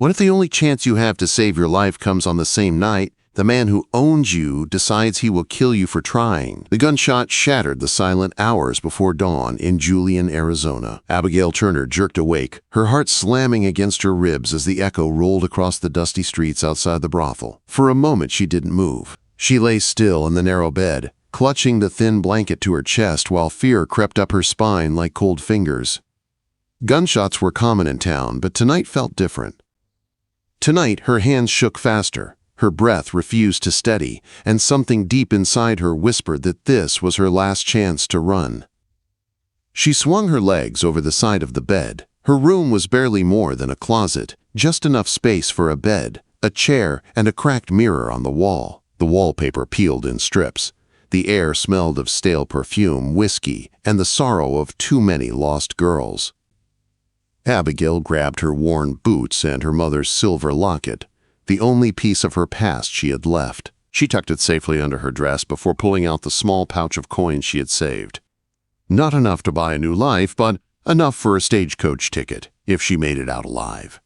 What if the only chance you have to save your life comes on the same night? The man who owns you decides he will kill you for trying. The gunshot shattered the silent hours before dawn in Julian, Arizona. Abigail Turner jerked awake, her heart slamming against her ribs as the echo rolled across the dusty streets outside the brothel. For a moment she didn't move. She lay still in the narrow bed, clutching the thin blanket to her chest while fear crept up her spine like cold fingers. Gunshots were common in town, but tonight felt different. Tonight her hands shook faster. Her breath refused to steady, and something deep inside her whispered that this was her last chance to run. She swung her legs over the side of the bed. Her room was barely more than a closet, just enough space for a bed, a chair, and a cracked mirror on the wall. The wallpaper peeled in strips. The air smelled of stale perfume, whiskey, and the sorrow of too many lost girls. Abigail grabbed her worn boots and her mother's silver locket, the only piece of her past she had left. She tucked it safely under her dress before pulling out the small pouch of coins she had saved. Not enough to buy a new life, but enough for a stagecoach ticket, if she made it out alive.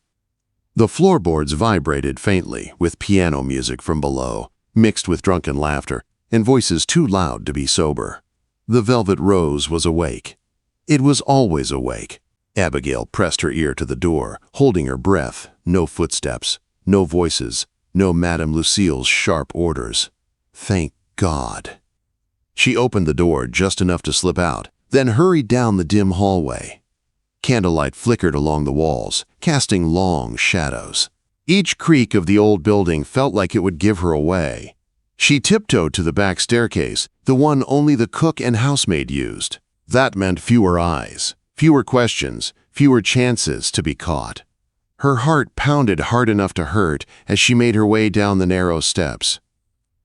The floorboards vibrated faintly, with piano music from below, mixed with drunken laughter, and voices too loud to be sober. The Velvet Rose was awake. It was always awake. Abigail pressed her ear to the door, holding her breath. No footsteps. No voices, no Madame Lucille's sharp orders. Thank God. She opened the door just enough to slip out, then hurried down the dim hallway. Candlelight flickered along the walls, casting long shadows. Each creak of the old building felt like it would give her away. She tiptoed to the back staircase, the one only the cook and housemaid used. That meant fewer eyes, fewer questions, fewer chances to be caught. Her heart pounded hard enough to hurt as she made her way down the narrow steps.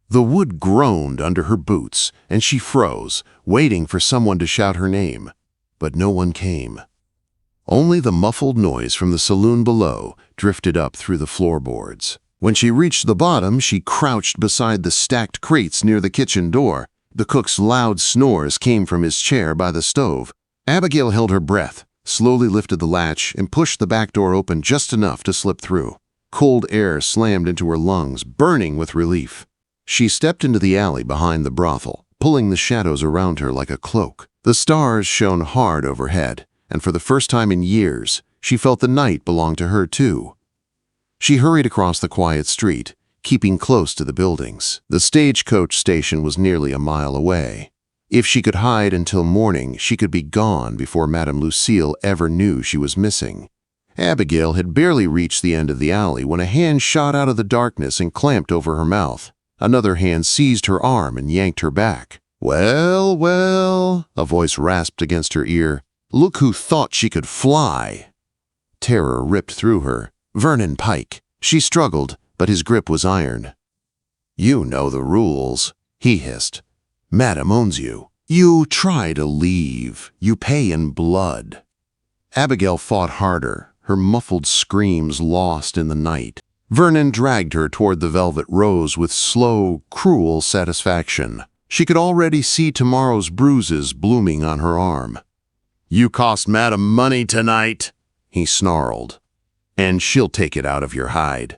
The wood groaned under her boots, and she froze, waiting for someone to shout her name. But no one came. Only the muffled noise from the saloon below drifted up through the floorboards. When she reached the bottom, she crouched beside the stacked crates near the kitchen door. The cook's loud snores came from his chair by the stove. Abigail held her breath, slowly lifted the latch, and pushed the back door open just enough to slip through. Cold air slammed into her lungs, burning with relief. She stepped into the alley behind the brothel, pulling the shadows around her like a cloak. The stars shone hard overhead, and for the first time in years, she felt the night belonged to her too. She hurried across the quiet street, keeping close to the buildings. The stagecoach station was nearly a mile away. If she could hide until morning, she could be gone before Madame Lucille ever knew she was missing. Abigail had barely reached the end of the alley when a hand shot out of the darkness and clamped over her mouth. Another hand seized her arm and yanked her back. "Well, well," a voice rasped against her ear. "Look who thought she could fly." Terror ripped through her. Vernon Pike. She struggled, but his grip was iron. "You know the rules," he hissed. "Madam owns you. You try to leave. You pay in blood." Abigail fought harder, her muffled screams lost in the night. Vernon dragged her toward the Velvet Rose with slow, cruel satisfaction. She could already see tomorrow's bruises blooming on her arm. "You cost Madam money tonight," he snarled, "and she'll take it out of your hide."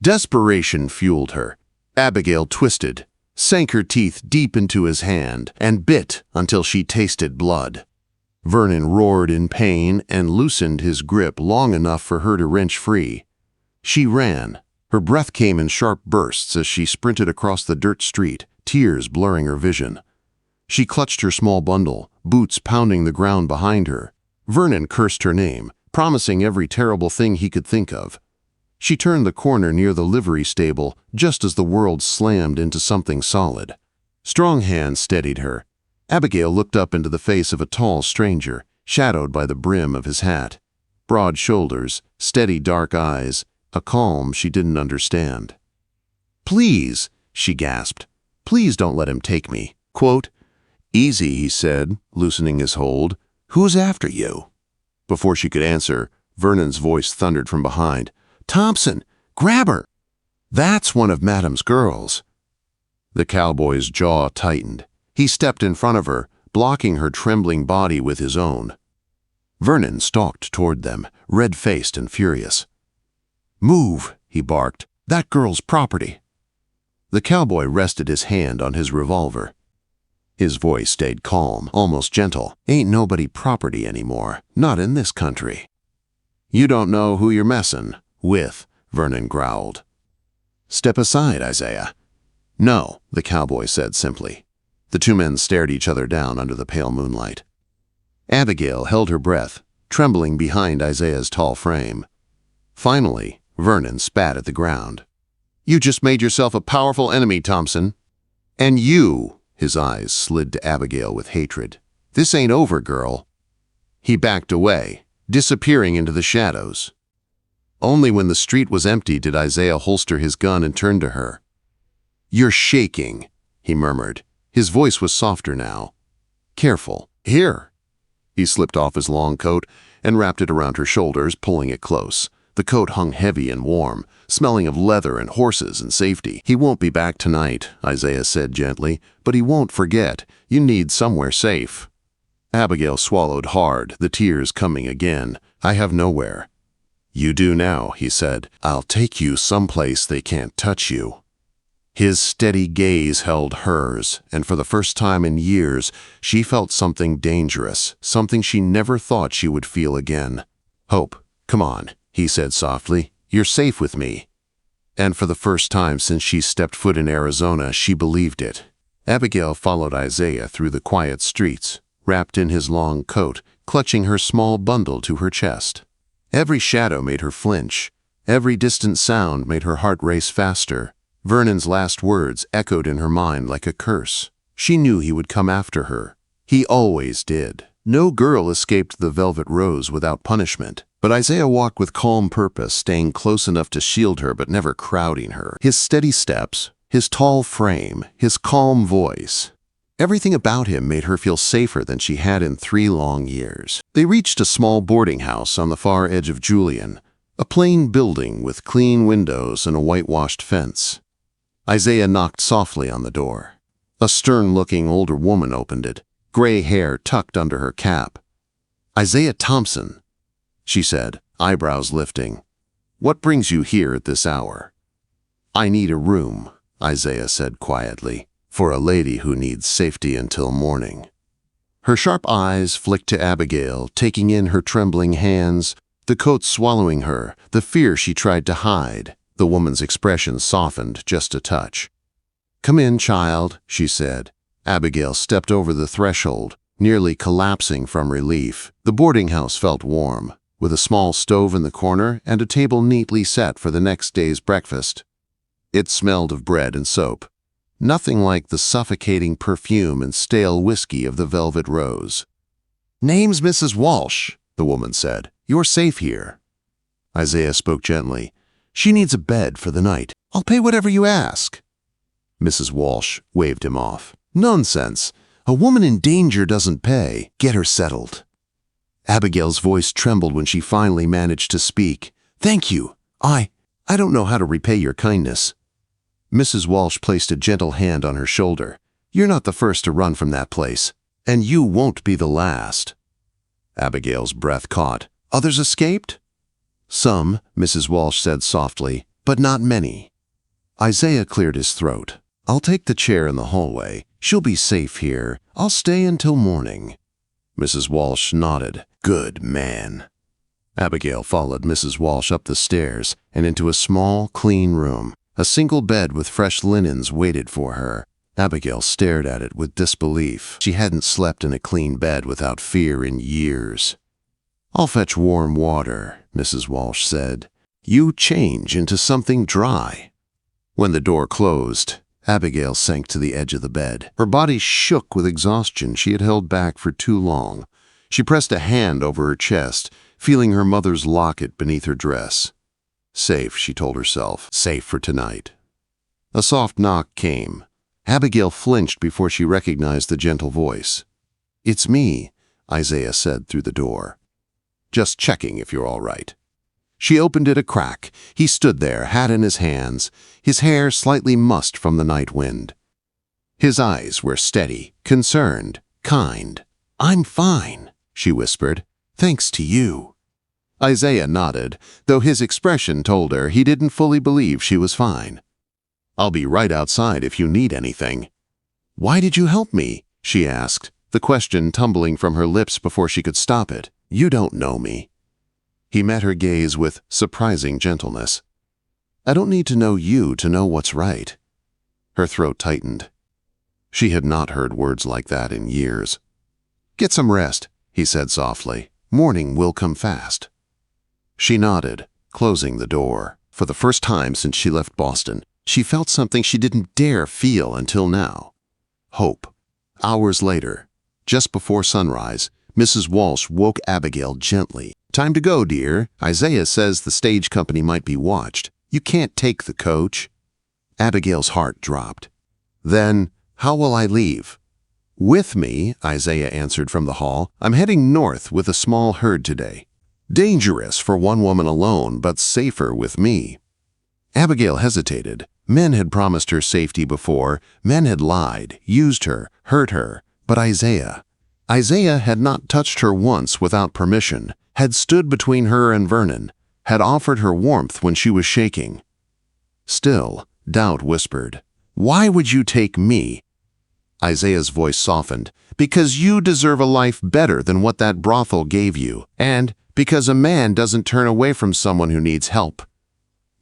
Desperation fueled her. Abigail twisted, sank her teeth deep into his hand, and bit until she tasted blood. Vernon roared in pain and loosened his grip long enough for her to wrench free. She ran. Her breath came in sharp bursts as she sprinted across the dirt street, tears blurring her vision. She clutched her small bundle, boots pounding the ground behind her. Vernon cursed her name, promising every terrible thing he could think of. She turned the corner near the livery stable just as the world slammed into something solid. Strong hands steadied her. Abigail looked up into the face of a tall stranger, shadowed by the brim of his hat. Broad shoulders, steady dark eyes, a calm she didn't understand. "Please," she gasped. "Please don't let him take me." Quote, "Easy," he said, loosening his hold. "Who's after you?" Before she could answer, Vernon's voice thundered from behind. "Thompson, grab her! That's one of Madame's girls." The cowboy's jaw tightened. He stepped in front of her, blocking her trembling body with his own. Vernon stalked toward them, red-faced and furious. "Move," he barked. "That girl's property." The cowboy rested his hand on his revolver. His voice stayed calm, almost gentle. "Ain't nobody property anymore, not in this country." "You don't know who you're messin' with," Vernon growled. "Step aside, Isaiah." "No," the cowboy said simply. The two men stared each other down under the pale moonlight. Abigail held her breath, trembling behind Isaiah's tall frame. Finally, Vernon spat at the ground. "You just made yourself a powerful enemy, Thompson. And you," his eyes slid to Abigail with hatred. "This ain't over, girl." He backed away, disappearing into the shadows. Only when the street was empty did Isaiah holster his gun and turn to her. "You're shaking," he murmured. His voice was softer now. "Careful. Here." He slipped off his long coat and wrapped it around her shoulders, pulling it close. The coat hung heavy and warm, smelling of leather and horses and safety. "He won't be back tonight," Isaiah said gently, "but he won't forget. You need somewhere safe." Abigail swallowed hard, the tears coming again. "I have nowhere." "You do now," he said. "I'll take you someplace they can't touch you." His steady gaze held hers, and for the first time in years, she felt something dangerous, something she never thought she would feel again. "Hope, come on," he said softly. "You're safe with me." And for the first time since she stepped foot in Arizona, she believed it. Abigail followed Isaiah through the quiet streets, wrapped in his long coat, clutching her small bundle to her chest. Every shadow made her flinch. Every distant sound made her heart race faster. Vernon's last words echoed in her mind like a curse. She knew he would come after her. He always did. No girl escaped the Velvet Rose without punishment. But Isaiah walked with calm purpose, staying close enough to shield her but never crowding her. His steady steps, his tall frame, his calm voice. Everything about him made her feel safer than she had in 3 long years. They reached a small boarding house on the far edge of Julian, a plain building with clean windows and a whitewashed fence. Isaiah knocked softly on the door. A stern-looking older woman opened it, gray hair tucked under her cap. "Isaiah Thompson," she said, eyebrows lifting. "What brings you here at this hour?" "I need a room," Isaiah said quietly, "for a lady who needs safety until morning." Her sharp eyes flicked to Abigail, taking in her trembling hands, the coat swallowing her, the fear she tried to hide. The woman's expression softened just a touch. "Come in, child," she said. Abigail stepped over the threshold, nearly collapsing from relief. The boarding house felt warm, with a small stove in the corner and a table neatly set for the next day's breakfast. It smelled of bread and soap. Nothing like the suffocating perfume and stale whiskey of the Velvet Rose. "Name's Mrs. Walsh," the woman said. "You're safe here." Isaiah spoke gently. "She needs a bed for the night. I'll pay whatever you ask." Mrs. Walsh waved him off. "Nonsense. A woman in danger doesn't pay. Get her settled." Abigail's voice trembled when she finally managed to speak. "Thank you. I don't know how to repay your kindness." Mrs. Walsh placed a gentle hand on her shoulder. "You're not the first to run from that place, and you won't be the last." Abigail's breath caught. "Others escaped?" "Some," Mrs. Walsh said softly, "but not many." Isaiah cleared his throat. "I'll take the chair in the hallway. She'll be safe here. I'll stay until morning." Mrs. Walsh nodded. "Good man." Abigail followed Mrs. Walsh up the stairs and into a small, clean room. A single bed with fresh linens waited for her. Abigail stared at it with disbelief. She hadn't slept in a clean bed without fear in years. "I'll fetch warm water," Mrs. Walsh said. "You change into something dry." When the door closed, Abigail sank to the edge of the bed. Her body shook with exhaustion she had held back for too long. She pressed a hand over her chest, feeling her mother's locket beneath her dress. Safe, she told herself, safe for tonight. A soft knock came. Abigail flinched before she recognized the gentle voice. "It's me," Isaiah said through the door. "Just checking if you're all right." She opened it a crack. He stood there, hat in his hands, his hair slightly mussed from the night wind. His eyes were steady, concerned, kind. "I'm fine," she whispered. "Thanks to you." Isaiah nodded, though his expression told her he didn't fully believe she was fine. "I'll be right outside if you need anything." "Why did you help me?" she asked, the question tumbling from her lips before she could stop it. "You don't know me." He met her gaze with surprising gentleness. "I don't need to know you to know what's right." Her throat tightened. She had not heard words like that in years. "Get some rest," he said softly. "Morning will come fast." She nodded, closing the door. For the first time since she left Boston, she felt something she didn't dare feel until now. Hope. Hours later, just before sunrise, Mrs. Walsh woke Abigail gently. "Time to go, dear. Isaiah says the stage company might be watched. You can't take the coach." Abigail's heart dropped. "Then, how will I leave?" "With me," Isaiah answered from the hall. "I'm heading north with a small herd today. Dangerous for one woman alone, but safer with me." Abigail hesitated. Men had promised her safety before. Men had lied, used her, hurt her. But Isaiah had not touched her once without permission, had stood between her and Vernon, had offered her warmth when she was shaking. Still, doubt whispered, "Why would you take me?" Isaiah's voice softened. "Because you deserve a life better than what that brothel gave you, and because a man doesn't turn away from someone who needs help."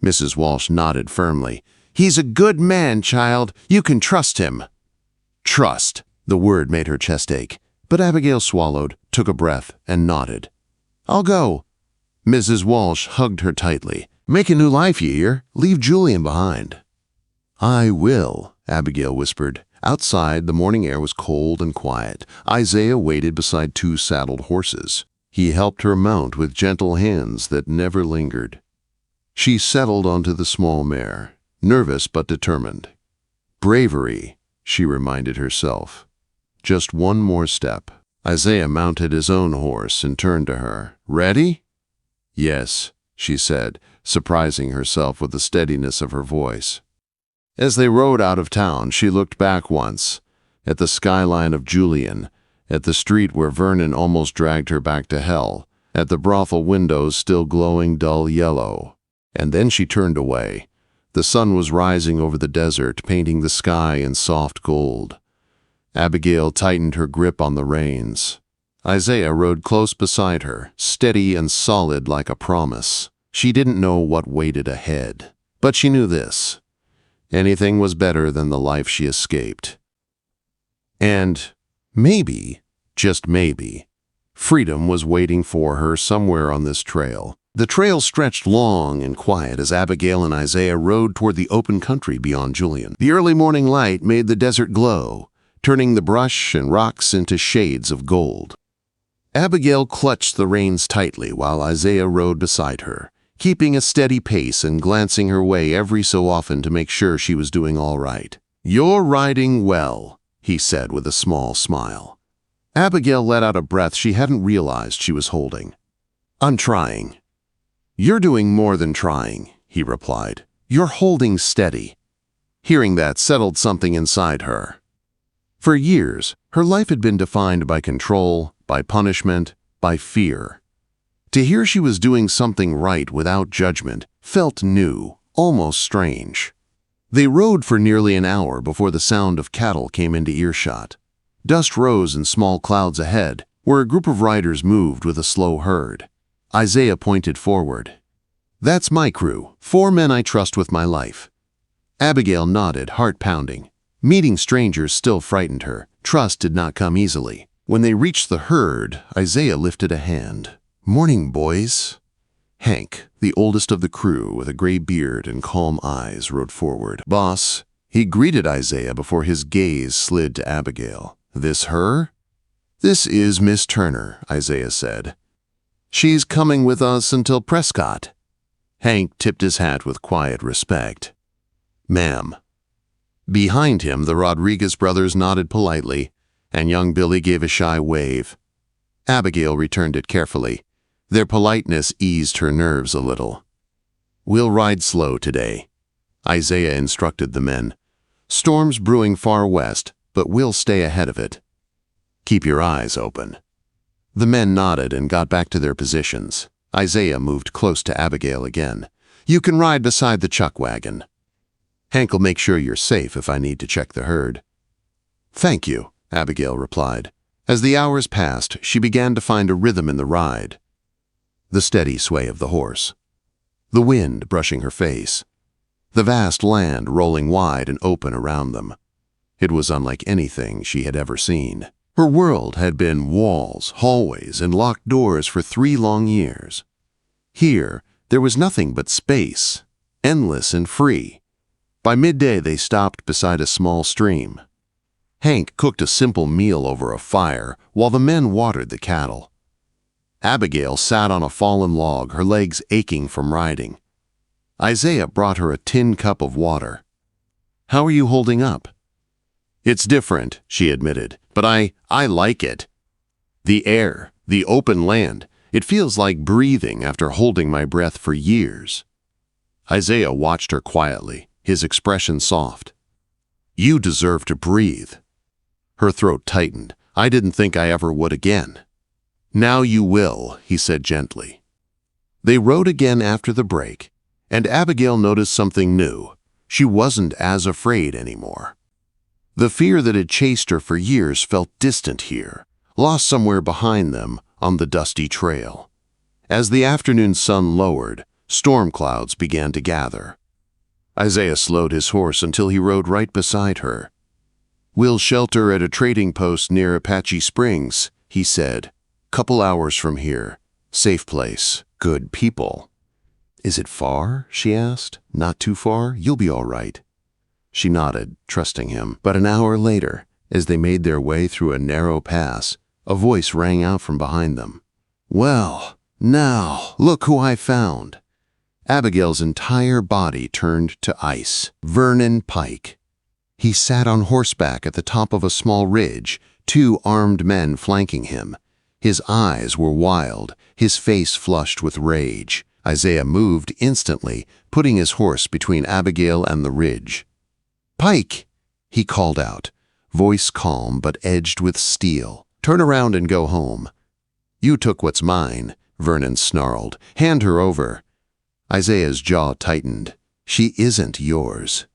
Mrs. Walsh nodded firmly. "He's a good man, child. You can trust him." Trust. The word made her chest ache, but Abigail swallowed, took a breath, and nodded. "I'll go." Mrs. Walsh hugged her tightly. "Make a new life, you hear? Leave Julian behind." "I will," Abigail whispered. Outside, the morning air was cold and quiet. Isaiah waited beside two saddled horses. He helped her mount with gentle hands that never lingered. She settled onto the small mare, nervous but determined. Bravery, she reminded herself. Just one more step. Isaiah mounted his own horse and turned to her. "Ready?" "Yes," she said, surprising herself with the steadiness of her voice. As they rode out of town, she looked back once, at the skyline of Julian, at the street where Vernon almost dragged her back to hell, at the brothel windows still glowing dull yellow. And then she turned away. The sun was rising over the desert, painting the sky in soft gold. Abigail tightened her grip on the reins. Isaiah rode close beside her, steady and solid like a promise. She didn't know what waited ahead, but she knew this. Anything was better than the life she escaped. And maybe, just maybe, freedom was waiting for her somewhere on this trail. The trail stretched long and quiet as Abigail and Isaiah rode toward the open country beyond Julian. The early morning light made the desert glow, turning the brush and rocks into shades of gold. Abigail clutched the reins tightly while Isaiah rode beside her, keeping a steady pace and glancing her way every so often to make sure she was doing all right. "You're riding well," he said with a small smile. Abigail let out a breath she hadn't realized she was holding. "I'm trying." "You're doing more than trying," he replied. "You're holding steady." Hearing that settled something inside her. For years, her life had been defined by control, by punishment, by fear. To hear she was doing something right without judgment felt new, almost strange. They rode for nearly an hour before the sound of cattle came into earshot. Dust rose in small clouds ahead, where a group of riders moved with a slow herd. Isaiah pointed forward. "That's my crew, 4 men I trust with my life." Abigail nodded, heart pounding. Meeting strangers still frightened her. Trust did not come easily. When they reached the herd, Isaiah lifted a hand. "Morning, boys." Hank, the oldest of the crew with a gray beard and calm eyes, rode forward. "Boss." He greeted Isaiah before his gaze slid to Abigail. "This her?" "This is Miss Turner," Isaiah said. "She's coming with us until Prescott." Hank tipped his hat with quiet respect. "Ma'am." Behind him, the Rodriguez brothers nodded politely, and young Billy gave a shy wave. Abigail returned it carefully. Their politeness eased her nerves a little. "We'll ride slow today," Isaiah instructed the men. "Storm's brewing far west, but we'll stay ahead of it. Keep your eyes open." The men nodded and got back to their positions. Isaiah moved close to Abigail again. "You can ride beside the chuck wagon. Hank'll make sure you're safe if I need to check the herd." "Thank you," Abigail replied. As the hours passed, she began to find a rhythm in the ride. The steady sway of the horse, the wind brushing her face, the vast land rolling wide and open around them. It was unlike anything she had ever seen. Her world had been walls, hallways, and locked doors for 3 long years. Here, there was nothing but space, endless and free. By midday, they stopped beside a small stream. Hank cooked a simple meal over a fire while the men watered the cattle. Abigail sat on a fallen log, her legs aching from riding. Isaiah brought her a tin cup of water. "How are you holding up?" "It's different," she admitted, "but I like it. The air, the open land, it feels like breathing after holding my breath for years." Isaiah watched her quietly, his expression soft. "You deserve to breathe." Her throat tightened. "I didn't think I ever would again." "Now you will," he said gently. They rode again after the break, and Abigail noticed something new. She wasn't as afraid anymore. The fear that had chased her for years felt distant here, lost somewhere behind them on the dusty trail. As the afternoon sun lowered, storm clouds began to gather. Isaiah slowed his horse until he rode right beside her. "We'll shelter at a trading post near Apache Springs," he said. "Couple hours from here. Safe place. Good people." "Is it far?" she asked. "Not too far? You'll be all right." She nodded, trusting him. But an hour later, as they made their way through a narrow pass, a voice rang out from behind them. "Well, now, look who I found." Abigail's entire body turned to ice. Vernon Pike. He sat on horseback at the top of a small ridge, 2 armed men flanking him. His eyes were wild, his face flushed with rage. Isaiah moved instantly, putting his horse between Abigail and the ridge. "Pike!" he called out, voice calm but edged with steel. "Turn around and go home." "You took what's mine," Vernon snarled. "Hand her over." Isaiah's jaw tightened. "She isn't yours."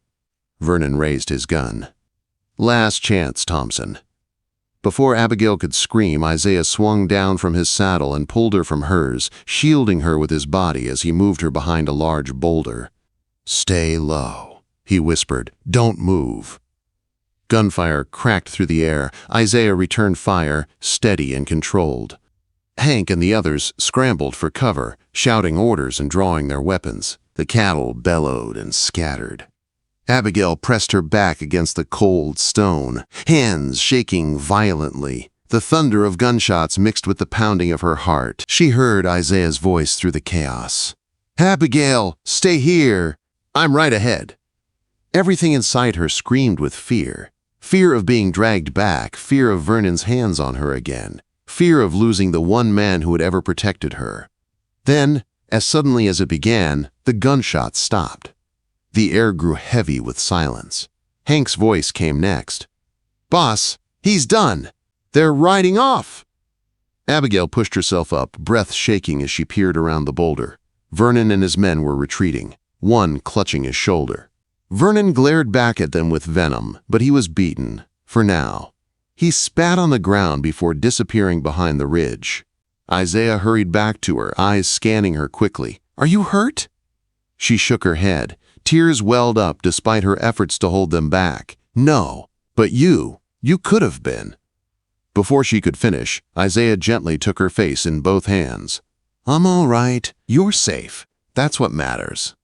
Vernon raised his gun. "Last chance, Thompson." Before Abigail could scream, Isaiah swung down from his saddle and pulled her from hers, shielding her with his body as he moved her behind a large boulder. "Stay low," he whispered. "Don't move." Gunfire cracked through the air. Isaiah returned fire, steady and controlled. Hank and the others scrambled for cover, shouting orders and drawing their weapons. The cattle bellowed and scattered. Abigail pressed her back against the cold stone, hands shaking violently. The thunder of gunshots mixed with the pounding of her heart. She heard Isaiah's voice through the chaos. "Abigail, stay here. I'm right ahead." Everything inside her screamed with fear. Fear of being dragged back, fear of Vernon's hands on her again, fear of losing the one man who had ever protected her. Then, as suddenly as it began, the gunshots stopped. The air grew heavy with silence. Hank's voice came next. "Boss, he's done. They're riding off." Abigail pushed herself up, breath shaking as she peered around the boulder. Vernon and his men were retreating, one clutching his shoulder. Vernon glared back at them with venom, but he was beaten, for now. He spat on the ground before disappearing behind the ridge. Isaiah hurried back to her, eyes scanning her quickly. "Are you hurt?" She shook her head. Tears welled up despite her efforts to hold them back. "No, but you could have been." Before she could finish, Isaiah gently took her face in both hands. "I'm all right. You're safe. That's what matters."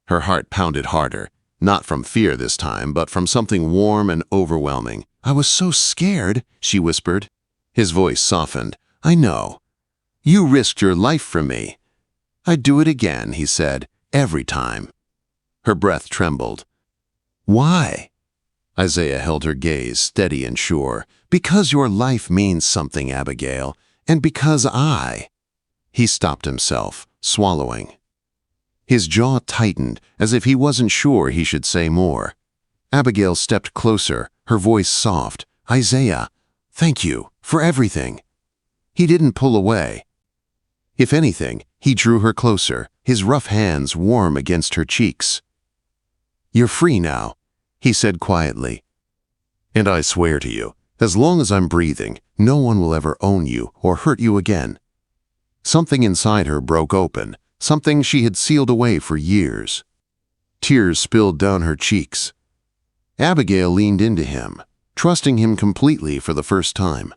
Her heart pounded harder, not from fear this time, but from something warm and overwhelming. "I was so scared," she whispered. His voice softened. "I know. You risked your life for me." "I'd do it again," he said, "every time." Her breath trembled. "Why?" Isaiah held her gaze steady and sure. "Because your life means something, Abigail, and because I—" He stopped himself, swallowing. His jaw tightened, as if he wasn't sure he should say more. Abigail stepped closer, her voice soft. "Isaiah, thank you for everything." He didn't pull away. If anything, He drew her closer, his rough hands warm against her cheeks. "You're free now," he said quietly. "And I swear to you, as long as I'm breathing, no one will ever own you or hurt you again." Something inside her broke open, something she had sealed away for years. Tears spilled down her cheeks. Abigail leaned into him, trusting him completely for the first time.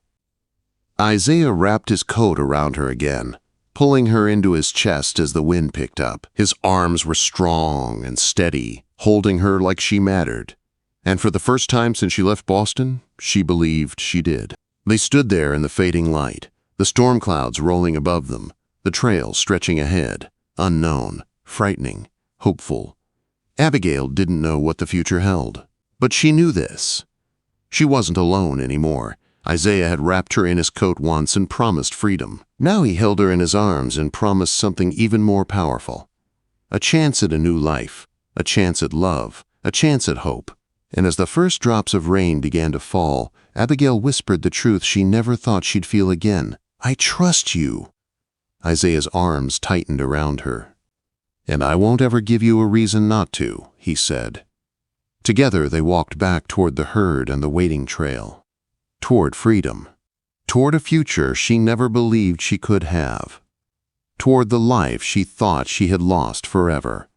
Isaiah wrapped his coat around her again, pulling her into his chest as the wind picked up. His arms were strong and steady, holding her like she mattered. And for the first time since she left Boston, she believed she did. They stood there in the fading light, the storm clouds rolling above them, the trail stretching ahead, unknown, frightening, hopeful. Abigail didn't know what the future held, but she knew this. She wasn't alone anymore. Isaiah had wrapped her in his coat once and promised freedom. Now he held her in his arms and promised something even more powerful. A chance at a new life, a chance at love, a chance at hope. And as the first drops of rain began to fall, Abigail whispered the truth she never thought she'd feel again. "I trust you." Isaiah's arms tightened around her. "And I won't ever give you a reason not to," he said. Together they walked back toward the herd and the waiting trail. Toward freedom. Toward a future she never believed she could have. Toward the life she thought she had lost forever.